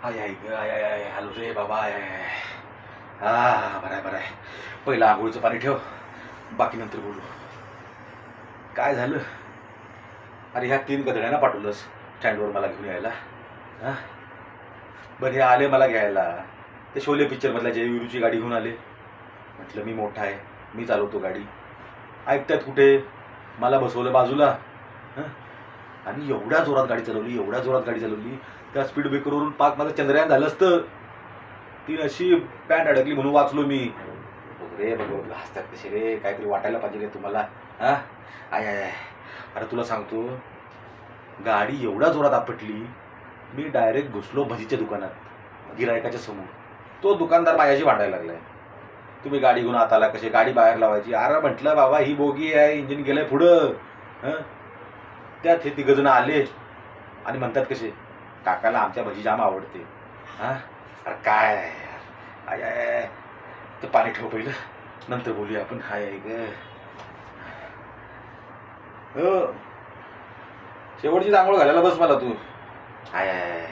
I I ग I I I hello रे बाबा I I I. हा बरं आहे बरं आहे. पहिलं आंघोळीचं पाणी ठेव, बाकी नंतर बोलू. काय झालं? अरे ह्या 3 गधड्यांना पाठवलंस स्टँडवर मला घेऊन यायला. हां बरं हे आले मला घ्यायला. ते शोले पिक्चरमधल्या जय विरूची गाडी घेऊन आले. म्हटलं मी मोठा आहे, मी चालवतो गाडी. ऐकतात कुठे? मला बसवलं बाजूला. हं आणि एवढ्या जोरात गाडी चालवली, एवढ्या जोरात गाडी चालवली, त्या स्पीड ब्रेकरवरून पाक माझं चंद्रयान झालं असतं. ती अशी पॅन्ट अडकली म्हणून वाचलो मी. रे बघ हसतात कसे रे, काहीतरी वाटायला पाहिजे रे तुम्हाला. हां आय आय आय. अरे तुला सांगतो, गाडी एवढ्या जोरात आपटली, मी डायरेक्ट घुसलो भजीच्या दुकानात गिरायकाच्या समोर. तो दुकानदार माझ्याशी भांडायला लागलाय. तुम्ही गाडी घेऊन आत आला, कशी गाडी बाहेर लावायची? अरे म्हटलं बाबा ही बोगी आहे, इंजिन गेलंय पुढं. हं त्यात हे 3 जण आले आणि म्हणतात कसे, काकाला आमच्या भजी जाम आवडते. हां अरे काय आय आय आय. तर पाणी ठेव पहिलं, नंतर बोलूया आपण. हाय आहे ग. हो शेवटची आंघोळ घालायला बस मला तू. हाय आय आय.